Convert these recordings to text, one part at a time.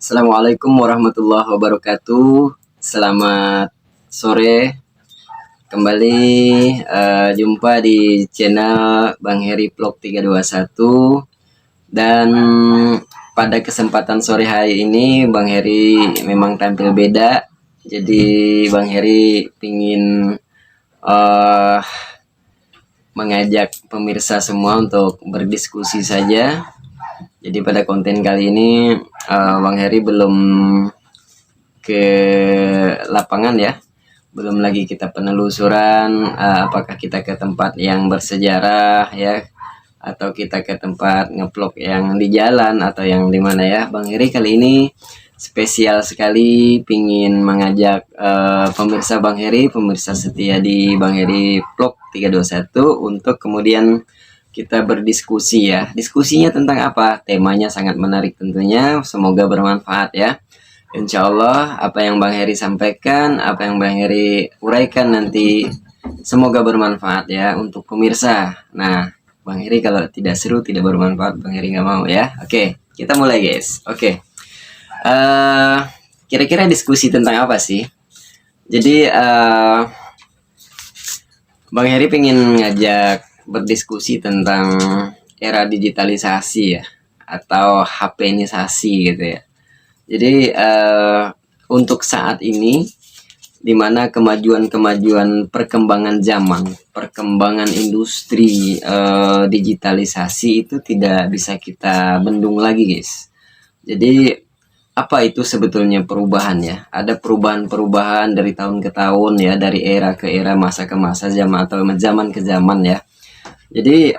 Assalamualaikum warahmatullahi wabarakatuh. Selamat sore. Kembali jumpa di channel Bang Heri Vlog 321. Dan pada kesempatan sore hari ini Bang Heri memang tampil beda. Jadi Bang Heri ingin mengajak pemirsa semua untuk berdiskusi saja. Jadi pada konten kali ini Bang Heri belum ke lapangan ya, belum lagi kita penelusuran apakah kita ke tempat yang bersejarah ya, atau kita ke tempat ngevlog yang di jalan atau yang di mana ya. Bang Heri kali ini spesial sekali pingin mengajak pemirsa Bang Heri, pemirsa setia di Bang Heri Vlog 321 untuk kemudian kita berdiskusi ya. Diskusinya tentang apa? Temanya sangat menarik tentunya, semoga bermanfaat ya. Insya Allah apa yang Bang Heri sampaikan, apa yang Bang Heri uraikan nanti semoga bermanfaat ya untuk pemirsa. Nah, Bang Heri kalau tidak seru, tidak bermanfaat, Bang Heri nggak mau ya. Oke, kita mulai guys. Oke, kira-kira diskusi tentang apa sih? Jadi Bang Heri pengen ngajak berdiskusi tentang era digitalisasi ya, atau HP-nisasi gitu ya. Jadi untuk saat ini, di mana kemajuan perkembangan zaman, perkembangan industri digitalisasi itu tidak bisa kita bendung lagi guys. Jadi apa itu sebetulnya perubahan ya? Ada perubahan-perubahan dari tahun ke tahun ya, dari era ke era, masa ke masa, zaman atau zaman ke zaman ya. Jadi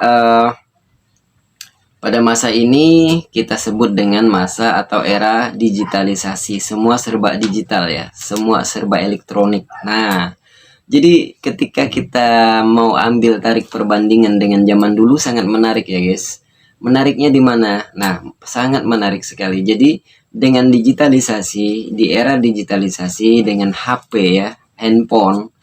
pada masa ini kita sebut dengan masa atau era digitalisasi. Semua serba digital ya, semua serba elektronik. Nah, jadi ketika kita mau ambil tarik perbandingan dengan zaman dulu sangat menarik ya guys. Menariknya di mana? Nah, sangat menarik sekali. Jadi dengan digitalisasi, di era digitalisasi dengan HP ya, handphone,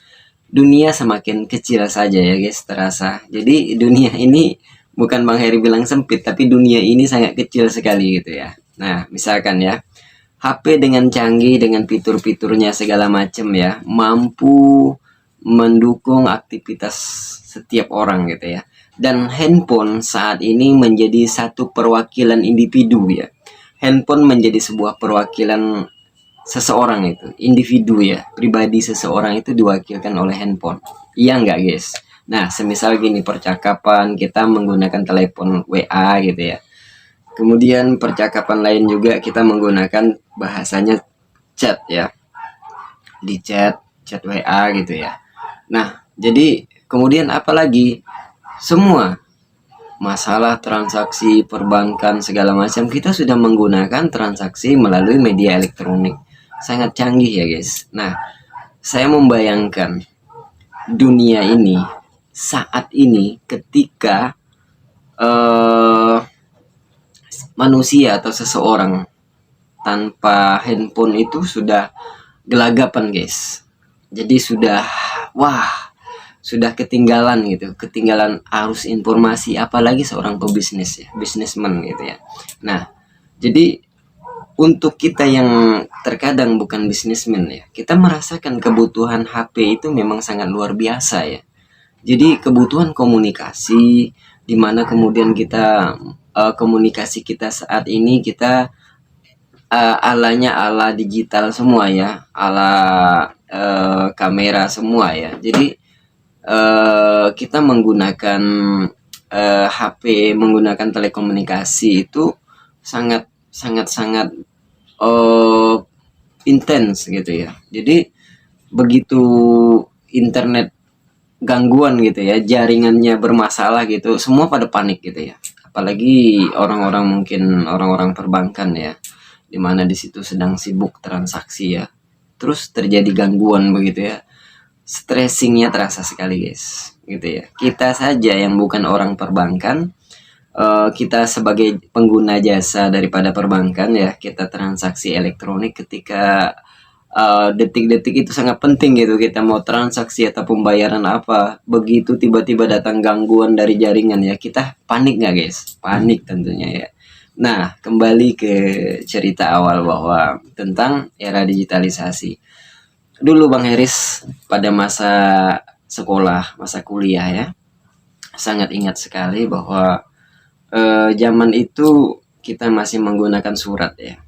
dunia semakin kecil saja ya guys, terasa. Jadi dunia ini bukan Bang Heri bilang sempit, tapi dunia ini sangat kecil sekali gitu ya. Nah, misalkan ya, HP dengan canggih, dengan fitur-fiturnya segala macam ya, mampu mendukung aktivitas setiap orang gitu ya. Dan handphone saat ini menjadi satu perwakilan individu ya. Handphone menjadi sebuah perwakilan seseorang, itu individu ya, pribadi seseorang itu diwakilkan oleh handphone. Iya nggak guys? Nah, semisal gini, percakapan kita menggunakan telepon WA gitu ya, kemudian percakapan lain juga kita menggunakan bahasanya chat ya, di chat WA gitu ya. Nah, jadi kemudian apalagi, semua masalah transaksi perbankan segala macam kita sudah menggunakan transaksi melalui media elektronik. Sangat canggih ya guys. Nah, saya membayangkan dunia ini saat ini ketika manusia atau seseorang tanpa handphone itu sudah gelagapan guys. Jadi sudah sudah ketinggalan gitu, ketinggalan arus informasi, apalagi seorang pebisnis ya, bisnismen gitu ya. Nah, jadi untuk kita yang terkadang bukan bisnismen ya, kita merasakan kebutuhan HP itu memang sangat luar biasa ya. Jadi kebutuhan komunikasi, dimana kemudian kita komunikasi kita saat ini kita alanya ala digital semua ya, ala kamera semua ya. Jadi kita menggunakan HP, menggunakan telekomunikasi itu sangat intens gitu ya. Jadi begitu internet gangguan gitu ya, jaringannya bermasalah gitu, semua pada panik gitu ya. Apalagi mungkin orang-orang perbankan ya, dimana di situ sedang sibuk transaksi ya, terus terjadi gangguan begitu ya, stressingnya terasa sekali guys gitu ya. Kita saja yang bukan orang perbankan, kita sebagai pengguna jasa daripada perbankan ya, kita transaksi elektronik ketika detik-detik itu sangat penting gitu, kita mau transaksi atau pembayaran apa, begitu tiba-tiba datang gangguan dari jaringan ya, kita panik nggak guys? Panik tentunya ya. Nah, kembali ke cerita awal bahwa tentang era digitalisasi. Dulu Bang Heris pada masa sekolah, masa kuliah ya, sangat ingat sekali bahwa zaman itu kita masih menggunakan surat ya.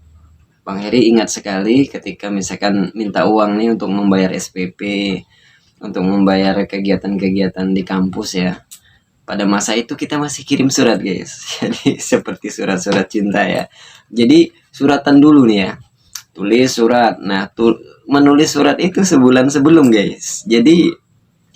Bang Heri ingat sekali ketika misalkan minta uang nih untuk membayar SPP, untuk membayar kegiatan-kegiatan di kampus ya. Pada masa itu kita masih kirim surat guys. Jadi seperti surat-surat cinta ya. Jadi suratan dulu nih ya. Tulis surat. Nah, menulis surat itu sebulan sebelum guys. Jadi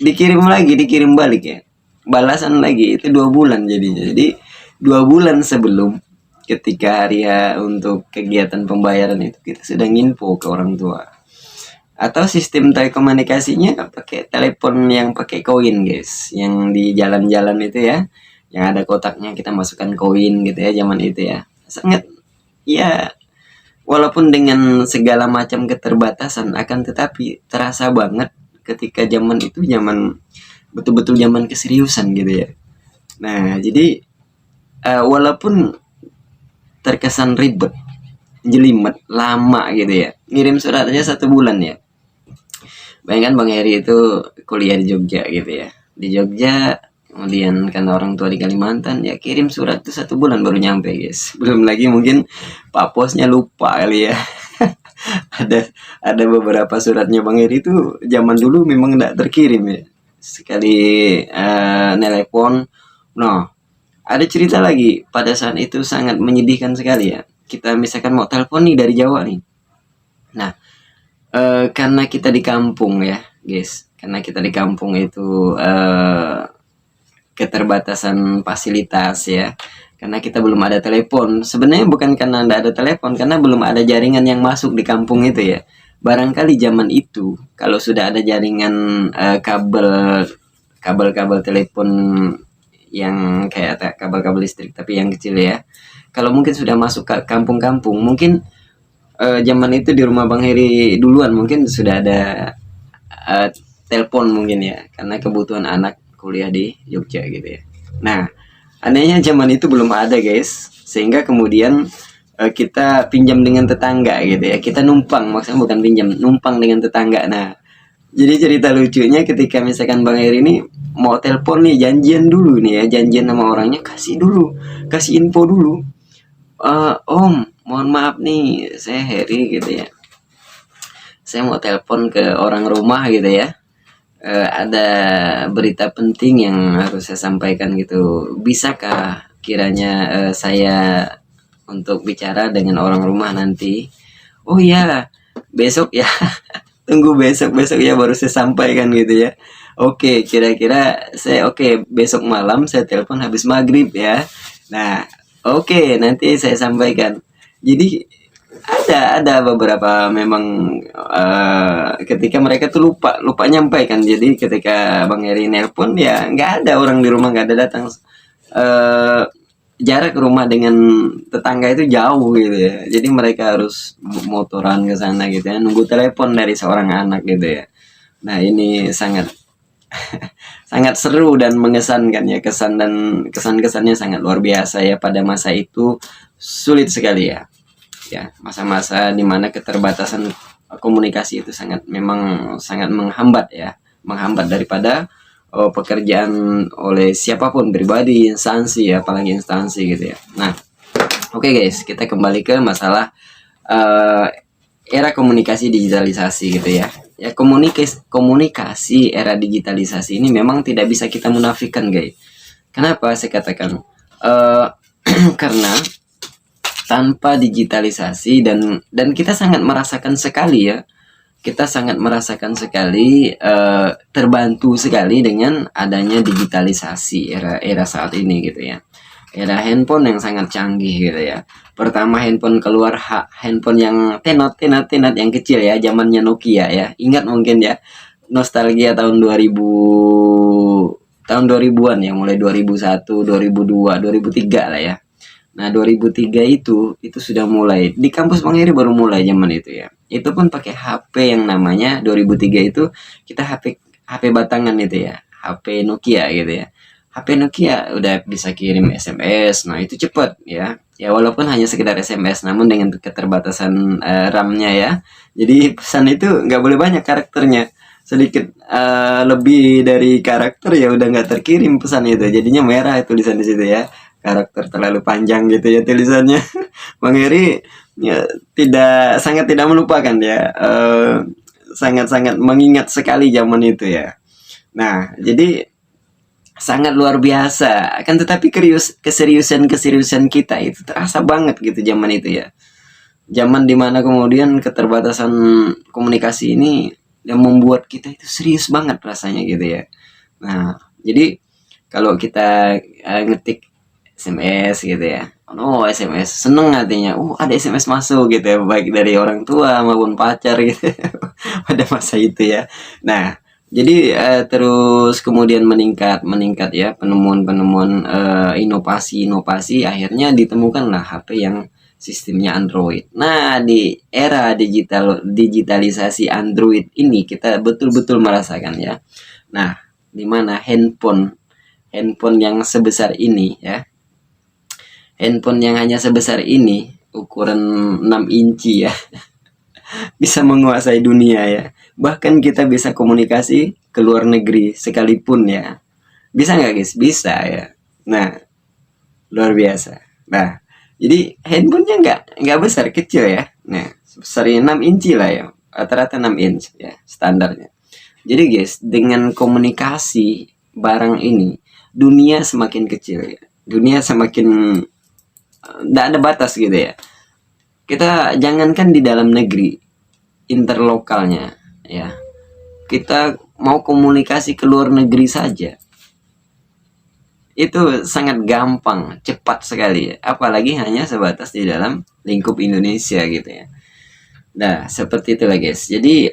dikirim lagi, dikirim balik ya. Balasan lagi itu 2 bulan jadinya. Jadi 2 bulan sebelum ketika hari ya untuk kegiatan pembayaran itu kita sudah nginfo ke orang tua. Atau sistem telekomunikasinya pakai telepon yang pakai koin guys, yang di jalan-jalan itu ya, yang ada kotaknya kita masukkan koin gitu ya zaman itu ya. Sangat ya, walaupun dengan segala macam keterbatasan akan tetapi terasa banget ketika zaman itu zaman betul-betul zaman keseriusan gitu ya. Nah, jadi walaupun terkesan ribet, jelimet, lama gitu ya. Ngirim surat aja 1 bulan ya. Bayangkan Bang Heri itu kuliah di Jogja gitu ya. Di Jogja, kemudian karena orang tua di Kalimantan, ya kirim surat tuh 1 bulan baru nyampe guys. Belum lagi mungkin Pak Posnya lupa kali ya. ada beberapa suratnya Bang Heri itu zaman dulu memang tidak terkirim ya. Sekali telepon, nah ada cerita lagi pada saat itu sangat menyedihkan sekali ya. Kita misalkan mau telepon nih dari Jawa nih. Nah, karena kita di kampung ya, guys. Karena kita di kampung itu keterbatasan fasilitas ya. Karena kita belum ada telepon. Sebenarnya bukan karena tidak ada telepon, karena belum ada jaringan yang masuk di kampung itu ya. Barangkali zaman itu kalau sudah ada jaringan kabel-kabel telepon yang kayak kabel-kabel listrik tapi yang kecil ya. Kalau mungkin sudah masuk ke kampung-kampung, mungkin zaman itu di rumah Bang Heri duluan mungkin sudah ada uh, telepon mungkin ya, karena kebutuhan anak kuliah di Jogja gitu ya. Nah, anehnya zaman itu belum ada guys, sehingga kemudian kita pinjam dengan tetangga gitu ya. Kita numpang, maksudnya bukan pinjam, numpang dengan tetangga. Nah, jadi cerita lucunya ketika misalkan Bang Heri ini mau telepon nih, janjian dulu nih ya, janjian sama orangnya, kasih dulu, kasih info dulu. Om, mohon maaf nih, saya Heri gitu ya. Saya mau telepon ke orang rumah gitu ya. Ada berita penting yang harus saya sampaikan gitu. Bisakah kiranya saya untuk bicara dengan orang rumah nanti? Oh iya, besok ya. Tunggu besok ya baru saya sampaikan gitu ya. Oke, kira-kira saya oke besok malam saya telepon habis maghrib ya. Nah, oke nanti saya sampaikan. Jadi ada beberapa memang ketika mereka tuh lupa lupa nyampaikan. Jadi ketika Bang Eri nelpon ya nggak ada orang di rumah, nggak ada datang. Eh, Jarak rumah dengan tetangga itu jauh gitu ya. Jadi mereka harus motoran ke sana gitu ya, nunggu telepon dari seorang anak gitu ya. Nah, ini sangat sangat seru dan mengesankan ya, kesan-kesannya sangat luar biasa ya pada masa itu. Sulit sekali ya. Ya, masa-masa dimana keterbatasan komunikasi itu memang sangat menghambat ya, menghambat daripada pekerjaan oleh siapapun, pribadi, instansi ya, apalagi instansi gitu ya. Nah, oke guys, kita kembali ke masalah uh, era komunikasi digitalisasi gitu ya. Ya, komunikasi era digitalisasi ini memang tidak bisa kita munafikan guys. Kenapa saya katakan? Karena tanpa digitalisasi dan kita sangat merasakan sekali ya, kita sangat merasakan sekali terbantu sekali dengan adanya digitalisasi era saat ini gitu ya. Era handphone yang sangat canggih gitu ya. Pertama handphone keluar, handphone yang tenot yang kecil ya, zamannya Nokia ya. Ingat mungkin ya, nostalgia tahun 2000-an ya, mulai 2001, 2002, 2003 lah ya. Nah, 2003 itu sudah mulai di kampus Bang Heri, baru mulai zaman itu ya. Itu pun pakai HP yang namanya 2003 itu, kita HP batangan itu ya, HP Nokia gitu ya. HP Nokia udah bisa kirim SMS. Nah, itu cepat ya. Ya walaupun hanya sekedar SMS, namun dengan keterbatasan RAM-nya ya. Jadi pesan itu nggak boleh banyak karakternya. Sedikit lebih dari karakter ya udah nggak terkirim pesan itu. Jadinya merah tulisan di situ ya. Karakter terlalu panjang gitu ya tulisannya. Bang Heri ya, sangat tidak melupakan ya. Sangat-sangat mengingat sekali zaman itu ya. Nah, jadi sangat luar biasa. Akan tetapi keseriusan kita itu terasa banget gitu zaman itu ya. Zaman dimana kemudian keterbatasan komunikasi ini yang membuat kita itu serius banget rasanya gitu ya. Nah, jadi kalau kita ngetik SMS gitu ya. Oh, SMS seneng artinya. Oh, ada SMS masuk gitu ya, baik dari orang tua maupun pacar gitu ya, pada masa itu ya. Nah, jadi terus kemudian meningkat ya penemuan-penemuan inovasi-inovasi, akhirnya ditemukanlah HP yang sistemnya Android. Nah, di era digitalisasi Android ini kita betul-betul merasakan ya. Nah, di mana handphone yang sebesar ini ya. Handphone yang hanya sebesar ini, ukuran 6 inci ya, bisa menguasai dunia ya. Bahkan kita bisa komunikasi ke luar negeri sekalipun ya. Bisa nggak guys? Bisa ya. Nah, luar biasa. Nah, jadi handphonenya nggak besar, kecil ya. Nah, sebesar 6 inci lah ya. Rata-rata 6 inch ya standarnya. Jadi guys, dengan komunikasi barang ini, dunia semakin kecil ya. Dunia semakin nggak ada batas gitu ya. Kita jangankan di dalam negeri, interlokalnya ya. Kita mau komunikasi ke luar negeri saja itu sangat gampang, cepat sekali, apalagi hanya sebatas di dalam lingkup Indonesia gitu ya. Nah, seperti itulah guys. Jadi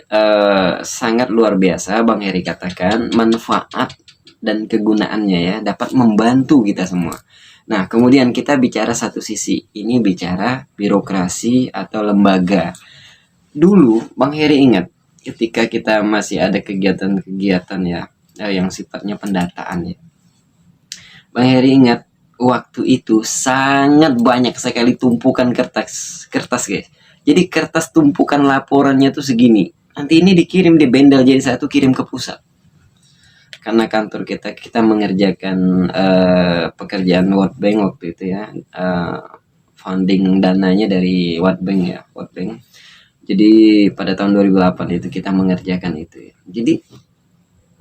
sangat luar biasa Bang Heri katakan, manfaat dan kegunaannya ya dapat membantu kita semua. Nah, kemudian kita bicara satu sisi, ini bicara birokrasi atau lembaga. Dulu Bang Heri ingat ketika kita masih ada kegiatan-kegiatan ya yang sifatnya pendataan ya. Bang Heri ingat waktu itu sangat banyak sekali tumpukan kertas guys. Jadi kertas tumpukan laporannya tuh segini. Nanti ini dikirim di bendel jadi satu, kirim ke pusat. Karena kantor kita mengerjakan pekerjaan World Bank waktu itu ya, funding dananya dari World Bank ya, World Bank. Jadi pada tahun 2008 itu kita mengerjakan itu ya. Jadi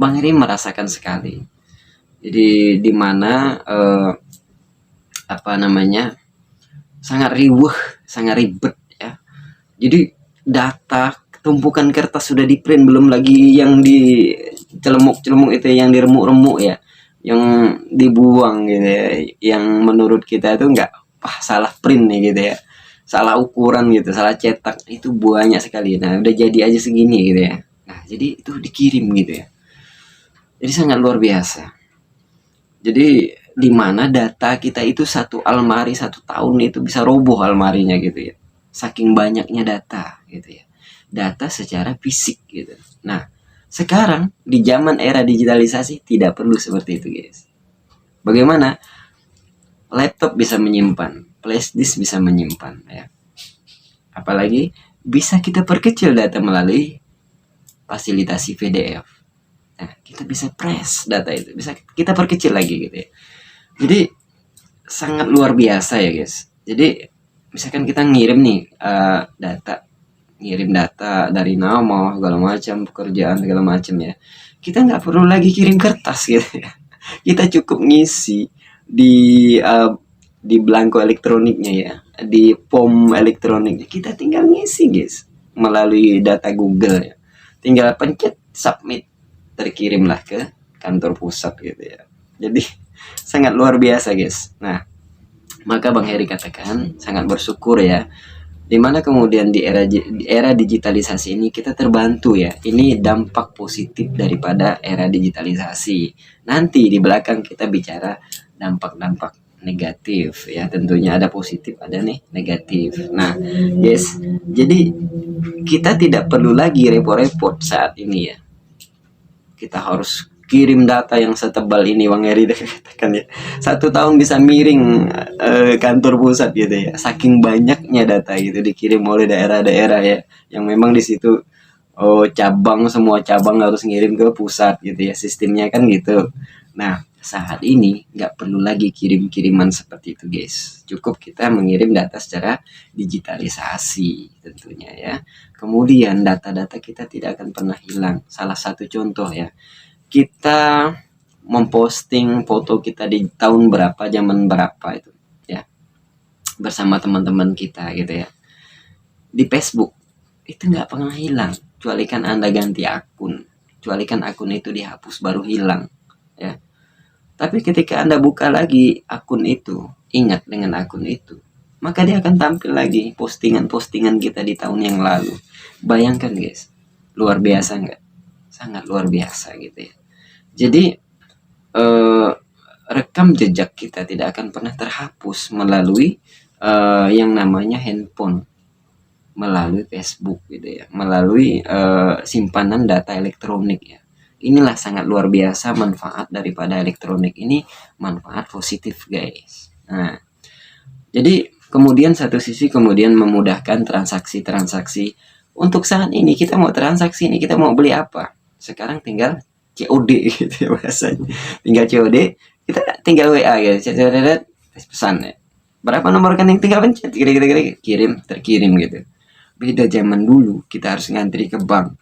Bang Heri merasakan sekali. Jadi di mana apa namanya, sangat riuh, sangat ribet ya. Jadi data tumpukan kertas sudah di print, belum lagi yang di celemuk itu, yang diremuk-remuk ya, yang dibuang gitu ya, yang menurut kita itu enggak salah print nih gitu ya, salah ukuran gitu, salah cetak, itu banyak sekali. Nah, udah jadi aja segini gitu ya. Nah, jadi itu dikirim gitu ya. Jadi sangat luar biasa. Jadi di mana data kita itu satu almari 1 tahun itu bisa roboh almarinya gitu ya. Saking banyaknya data gitu ya. Data secara fisik gitu. Nah, sekarang di zaman era digitalisasi tidak perlu seperti itu, guys. Bagaimana? Laptop bisa menyimpan, flash disk bisa menyimpan ya. Apalagi bisa kita perkecil data melalui fasilitasi PDF. Nah, kita bisa press data itu, bisa kita perkecil lagi gitu ya. Jadi sangat luar biasa ya guys. Jadi misalkan kita ngirim nih ngirim data dari nama segala macam, pekerjaan segala macam ya, kita nggak perlu lagi kirim kertas gitu ya. Kita cukup ngisi di belangko elektroniknya ya, di form elektroniknya, kita tinggal ngisi guys melalui data Google ya. Tinggal pencet submit, terkirimlah ke kantor pusat gitu ya. Jadi sangat luar biasa guys. Nah, maka Bang Heri katakan sangat bersyukur ya, dimana kemudian di era digitalisasi ini kita terbantu ya. Ini dampak positif daripada era digitalisasi. Nanti di belakang kita bicara dampak-dampak negatif ya, tentunya ada positif ada nih negatif. Nah guys, jadi kita tidak perlu lagi repot-repot saat ini ya. Kita harus kirim data yang setebal ini Bang Heri katakan ya. 1 tahun bisa miring kantor pusat gitu ya. Saking banyaknya data gitu dikirim oleh daerah-daerah ya. Yang memang di situ semua cabang harus ngirim ke pusat gitu ya. Sistemnya kan gitu. Nah, saat ini nggak perlu lagi kirim-kiriman seperti itu guys. Cukup kita mengirim data secara digitalisasi tentunya ya. Kemudian data-data kita tidak akan pernah hilang. Salah satu contoh ya, kita memposting foto kita di tahun berapa, zaman berapa itu ya, bersama teman-teman kita gitu ya, di Facebook itu nggak pernah hilang, kecuali kan Anda ganti akun, kecuali kan akun itu dihapus baru hilang ya. Tapi ketika Anda buka lagi akun itu, ingat dengan akun itu, maka dia akan tampil lagi postingan-postingan kita di tahun yang lalu. Bayangkan guys, luar biasa nggak? Sangat luar biasa gitu ya. Jadi rekam jejak kita tidak akan pernah terhapus melalui yang namanya handphone, melalui Facebook gitu ya, melalui simpanan data elektronik ya. Inilah sangat luar biasa manfaat daripada elektronik ini, manfaat positif guys. Nah, jadi kemudian satu sisi kemudian memudahkan transaksi-transaksi. Untuk saat ini kita mau transaksi ini, kita mau beli apa, sekarang tinggal COD gitu ya bahasanya. Tinggal COD, kita tinggal WA guys, pesan ya. Berapa nomor rekening, tinggal pencet, kirim, terkirim gitu. Beda zaman dulu, kita harus ngantri ke bank.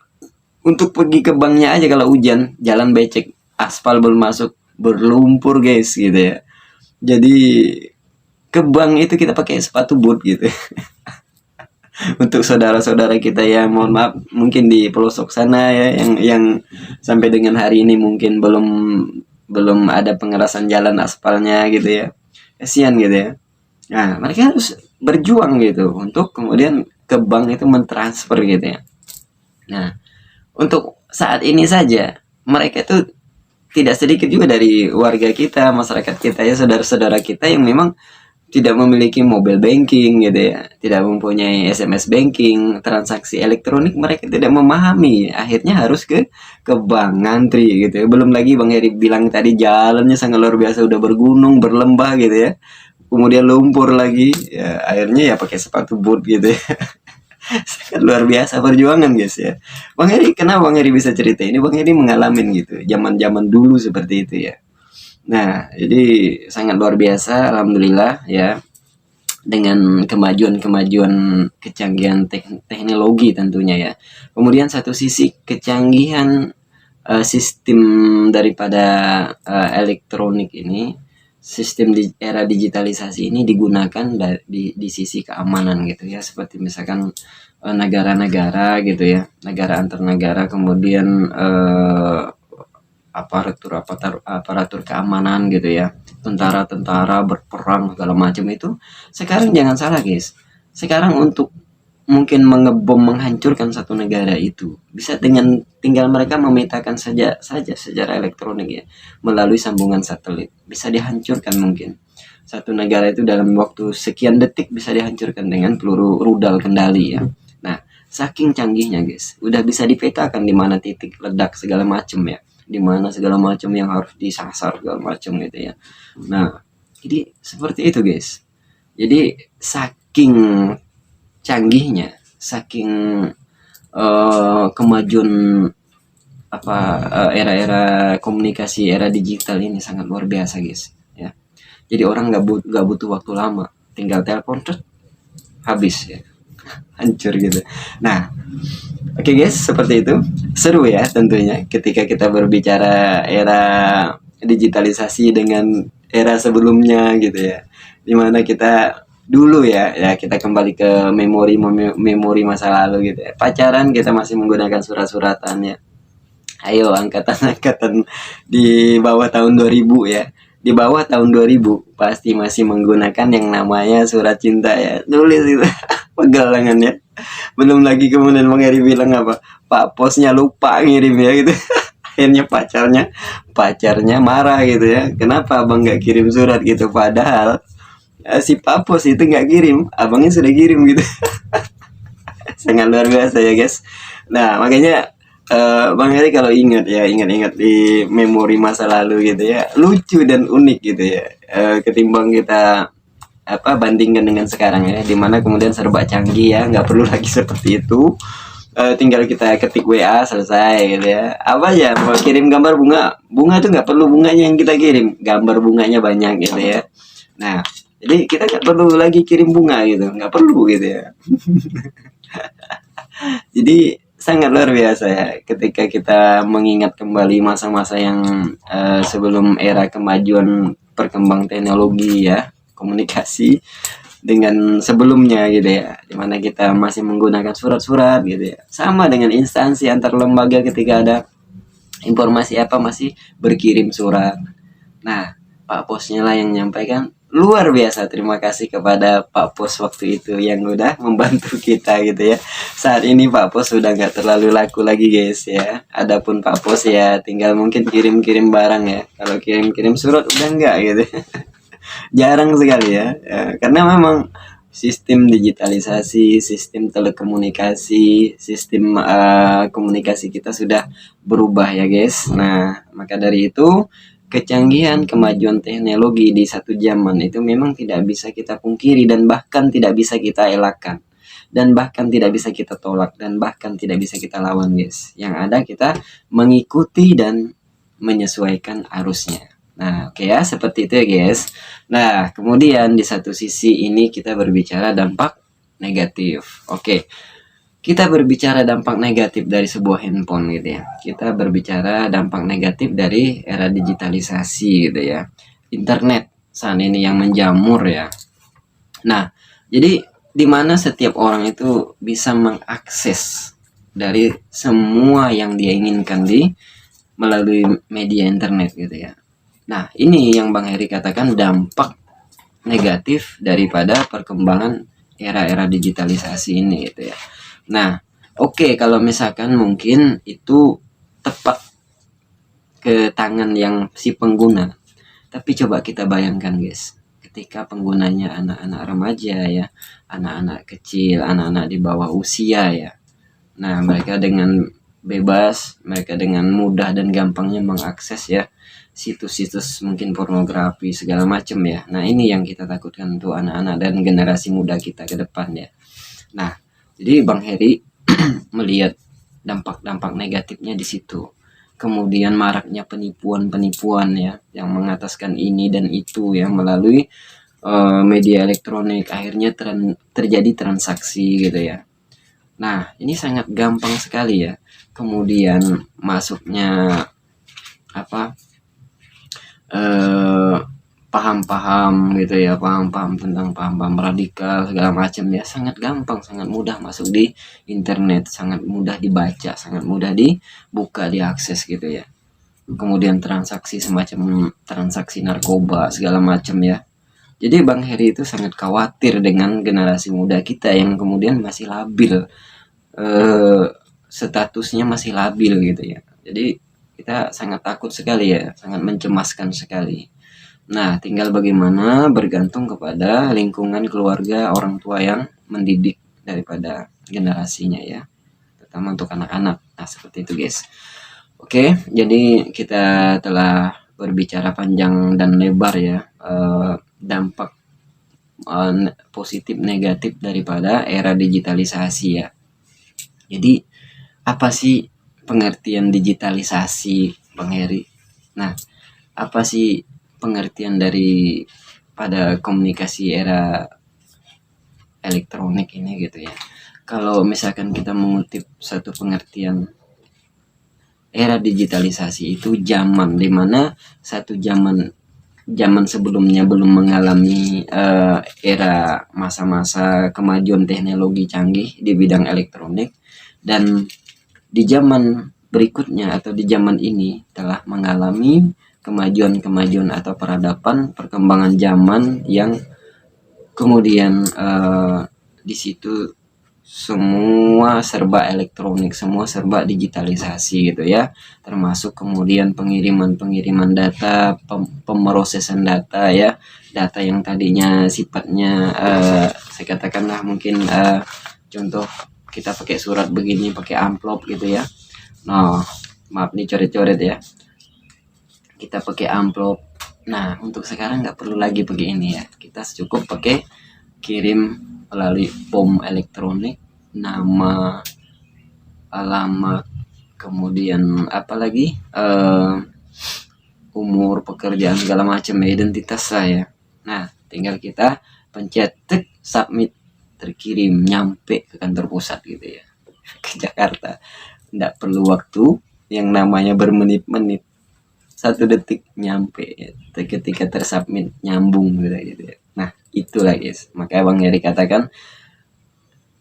Untuk pergi ke banknya aja kalau hujan, jalan becek, aspal belum masuk, berlumpur guys gitu ya. Jadi ke bank itu kita pakai sepatu boot gitu. Untuk saudara-saudara kita ya, mohon maaf mungkin di pelosok sana ya, yang sampai dengan hari ini mungkin belum ada pengerasan jalan aspalnya gitu ya. Kasihan gitu ya. Nah, mereka harus berjuang gitu untuk kemudian ke bank itu mentransfer gitu ya. Nah, untuk saat ini saja mereka itu tidak sedikit juga dari warga kita, masyarakat kita ya, saudara-saudara kita yang memang tidak memiliki mobile banking gitu ya, tidak mempunyai SMS banking, transaksi elektronik mereka tidak memahami, akhirnya harus ke bank ngantri gitu ya. Belum lagi Bang Heri bilang tadi jalannya sangat luar biasa, udah bergunung, berlembah gitu ya, kemudian lumpur lagi ya, akhirnya ya pakai sepatu boot gitu ya. Sangat luar biasa perjuangan guys ya. Bang Heri, kenapa Bang Heri bisa cerita ini? Bang Heri mengalami gitu zaman-zaman dulu seperti itu ya. Nah, jadi sangat luar biasa, alhamdulillah ya, dengan kemajuan-kemajuan kecanggihan teknologi tentunya ya. Kemudian satu sisi kecanggihan sistem daripada elektronik ini, sistem di era digitalisasi ini digunakan di sisi keamanan gitu ya, seperti misalkan negara-negara gitu ya, negara antar negara, kemudian aparatur keamanan gitu ya, tentara berperang segala macam itu. Sekarang jangan salah guys, sekarang untuk mungkin menghancurkan satu negara itu bisa dengan tinggal mereka memetakan saja secara elektronik ya, melalui sambungan satelit bisa dihancurkan. Mungkin satu negara itu dalam waktu sekian detik bisa dihancurkan dengan peluru rudal kendali ya. Nah, saking canggihnya guys, udah bisa dipetakan di mana titik ledak segala macam ya, di mana segala macam yang harus disasar segala macam gitu ya. Nah, jadi seperti itu guys. Jadi saking canggihnya, saking kemajuan era-era komunikasi, era digital ini sangat luar biasa guys ya. Jadi orang nggak butuh waktu lama, tinggal telepon habis ya, hancur gitu. Nah, oke guys, seperti itu. Seru ya tentunya ketika kita berbicara era digitalisasi dengan era sebelumnya gitu ya, dimana kita dulu ya kita kembali ke memori masa lalu gitu ya. Pacaran kita masih menggunakan surat-suratan ya. Ayo angkatan di bawah tahun 2000 ya, di bawah tahun 2000 pasti masih menggunakan yang namanya surat cinta ya, tulis gitu. Pegel tangannya. Belum lagi kemudian Bang Heri bilang apa, Pak Posnya lupa ngirim ya gitu. Akhirnya pacarnya marah gitu ya, kenapa abang nggak kirim surat gitu, padahal si Pak Pos itu nggak kirim, abangnya sudah kirim gitu. Sangat luar biasa ya guys. Nah, makanya Bang Heri kalau ingat di memori masa lalu gitu ya, lucu dan unik gitu ya. Ketimbang kita bandingkan dengan sekarang ya, dimana kemudian serba canggih ya, nggak perlu lagi seperti itu. Tinggal kita ketik WA selesai gitu ya. Apa ya, mau kirim gambar bunga tuh nggak perlu bunganya yang kita kirim, gambar bunganya banyak gitu ya. Nah, jadi kita nggak perlu lagi kirim bunga gitu, nggak perlu gitu ya. Jadi sangat luar biasa ya ketika kita mengingat kembali masa-masa yang sebelum era kemajuan perkembang teknologi ya, komunikasi dengan sebelumnya gitu ya, dimana kita masih menggunakan surat-surat gitu ya, sama dengan instansi antar lembaga ketika ada informasi apa masih berkirim surat. Nah, Pak Posnya lah yang menyampaikan. Luar biasa, terima kasih kepada Pak Pos waktu itu yang udah membantu kita gitu ya. Saat ini Pak Pos sudah nggak terlalu laku lagi guys ya. Adapun Pak Pos ya tinggal mungkin kirim-kirim barang ya. Kalau kirim-kirim surat udah nggak gitu. Jarang sekali ya. Karena memang sistem digitalisasi, sistem telekomunikasi, sistem komunikasi kita sudah berubah ya guys. Nah, maka dari itu kecanggihan kemajuan teknologi di satu zaman itu memang tidak bisa kita pungkiri dan bahkan tidak bisa kita elakkan dan bahkan tidak bisa kita tolak dan bahkan tidak bisa kita lawan guys. Yang ada kita mengikuti dan menyesuaikan arusnya. Nah, oke ya, seperti itu ya guys. Nah, kemudian di satu sisi ini kita berbicara dampak negatif. Oke, kita berbicara dampak negatif dari sebuah handphone gitu ya. Kita berbicara dampak negatif dari era digitalisasi gitu ya. Internet saat ini yang menjamur ya. Nah, jadi di mana setiap orang itu bisa mengakses dari semua yang dia inginkan melalui media internet gitu ya. Nah, ini yang Bang Heri katakan dampak negatif daripada perkembangan era-era digitalisasi ini gitu ya. Nah, oke, kalau misalkan mungkin itu tepat ke tangan yang si pengguna. Tapi coba kita bayangkan guys, ketika penggunanya anak-anak remaja ya, anak-anak kecil, anak-anak di bawah usia ya. Nah, mereka dengan bebas, mereka dengan mudah dan gampangnya mengakses ya situs-situs mungkin pornografi segala macam ya. Nah, ini yang kita takutkan untuk anak-anak dan generasi muda kita ke depan ya. Nah, jadi Bang Heri melihat dampak-dampak negatifnya di situ. Kemudian maraknya penipuan-penipuan ya yang mengataskan ini dan itu ya melalui media elektronik, akhirnya terjadi transaksi gitu ya. Nah, ini sangat gampang sekali ya. Kemudian masuknya apa paham-paham gitu ya, paham-paham tentang paham-paham radikal segala macam ya, sangat gampang, sangat mudah masuk di internet, sangat mudah dibaca, sangat mudah dibuka, diakses gitu ya. Kemudian transaksi semacam transaksi narkoba segala macam ya. Jadi Bang Heri itu sangat khawatir dengan generasi muda kita yang kemudian masih labil, statusnya masih labil gitu ya. Jadi kita sangat takut sekali ya, sangat mencemaskan sekali. Nah, tinggal bagaimana bergantung kepada lingkungan keluarga, orang tua yang mendidik daripada generasinya ya, terutama untuk anak-anak. Nah, seperti itu guys. Oke, jadi kita telah berbicara panjang dan lebar ya, dampak positif negatif daripada era digitalisasi ya. Jadi apa sih pengertian digitalisasi, Bang Heri? Nah, apa sih pengertian dari pada komunikasi era elektronik ini gitu ya? Kalau misalkan kita mengutip satu pengertian, era digitalisasi itu zaman dimana satu zaman sebelumnya belum mengalami era masa-masa kemajuan teknologi canggih di bidang elektronik, dan di zaman berikutnya atau di zaman ini telah mengalami kemajuan-kemajuan atau peradaban perkembangan zaman yang kemudian di situ semua serba elektronik, semua serba digitalisasi gitu ya, termasuk kemudian pengiriman data, pemrosesan data ya, data yang tadinya sifatnya saya katakanlah mungkin contoh kita pakai surat begini, pakai amplop gitu ya, Nah, maaf nih coret-coret ya. Kita pakai amplop. Nah, untuk sekarang nggak perlu lagi pakai ini ya. Kita cukup pakai kirim melalui form elektronik, nama, alamat, kemudian apa lagi, umur, pekerjaan, segala macam, identitas saya. Nah, tinggal kita pencet tek, submit, terkirim, nyampe ke kantor pusat gitu ya, ke Jakarta. Nggak perlu waktu yang namanya bermenit-menit, 1 detik nyampe ya. Ketika tersubmit nyambung gitu ya. Nah, itulah guys, makanya Bang Heri katakan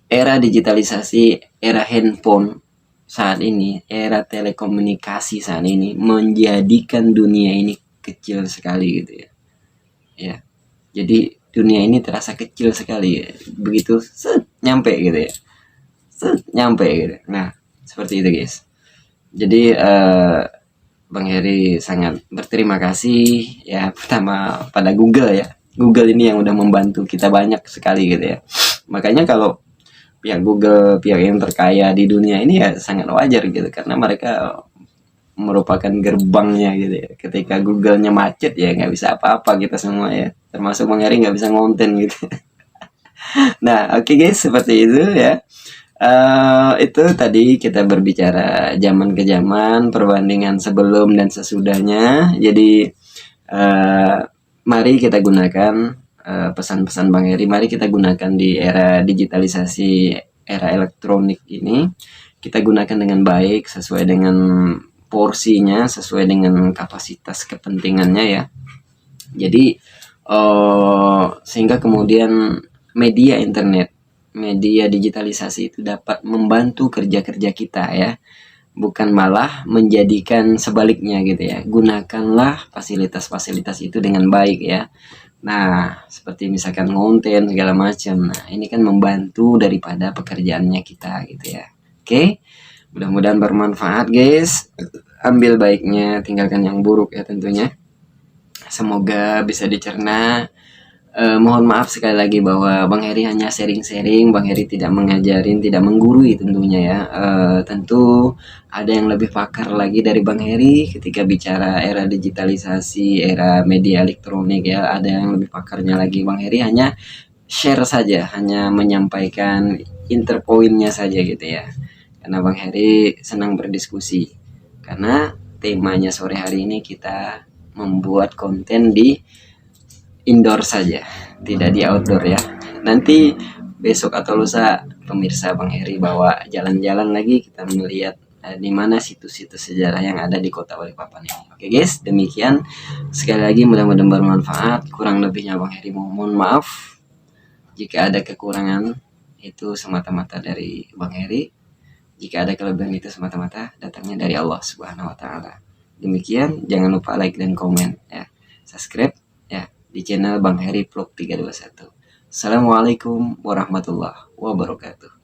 era digitalisasi, era handphone saat ini, era telekomunikasi saat ini menjadikan dunia ini kecil sekali gitu ya. Ya, jadi dunia ini terasa kecil sekali ya. Begitu nyampe gitu ya. Nyampe gitu. Nah, seperti itu guys. Jadi Bang Heri sangat berterima kasih ya, pertama pada Google ya. Google ini yang udah membantu kita banyak sekali gitu ya. Makanya kalau pihak Google, pihak yang terkaya di dunia ini ya sangat wajar gitu, karena mereka merupakan gerbangnya gitu ya. Ketika Google-nya macet ya nggak bisa apa-apa kita semua ya, termasuk Bang Heri nggak bisa ngonten gitu. Nah, oke guys, seperti itu ya. Itu tadi kita berbicara zaman ke zaman, perbandingan sebelum dan sesudahnya. Jadi mari kita gunakan pesan-pesan Bang Heri, mari kita gunakan di era digitalisasi, era elektronik ini. Kita gunakan dengan baik, sesuai dengan porsinya, sesuai dengan kapasitas kepentingannya ya. Jadi sehingga kemudian media internet, media digitalisasi itu dapat membantu kerja-kerja kita ya, bukan malah menjadikan sebaliknya gitu ya. Gunakanlah fasilitas-fasilitas itu dengan baik ya. Nah, seperti misalkan ngonten segala macam. Nah, ini kan membantu daripada pekerjaannya kita gitu ya. Oke. Mudah-mudahan bermanfaat, guys. Ambil baiknya, tinggalkan yang buruk ya tentunya. Semoga bisa dicerna. Mohon maaf sekali lagi bahwa Bang Heri hanya sharing-sharing, Bang Heri tidak mengajarin, tidak menggurui tentunya ya. Tentu ada yang lebih pakar lagi dari Bang Heri ketika bicara era digitalisasi, era media elektronik ya. Ada yang lebih pakarnya lagi. Bang Heri hanya share saja, hanya menyampaikan interpointnya saja gitu ya. Karena Bang Heri senang berdiskusi. Karena temanya sore hari ini kita membuat konten di indoor saja, tidak di outdoor ya. Nanti besok atau lusa pemirsa Bang Heri bawa jalan-jalan lagi, kita melihat di mana situs-situs sejarah yang ada di kota Balikpapan ini. Oke guys, demikian. Sekali lagi mudah-mudahan bermanfaat. Kurang lebihnya Bang Heri mohon maaf. Jika ada kekurangan itu semata-mata dari Bang Heri. Jika ada kelebihan itu semata-mata datangnya dari Allah Subhanahu wa taala. Demikian, jangan lupa like dan komen ya. Subscribe ya di channel Bang Heri Vlog 321. Assalamualaikum warahmatullahi wabarakatuh.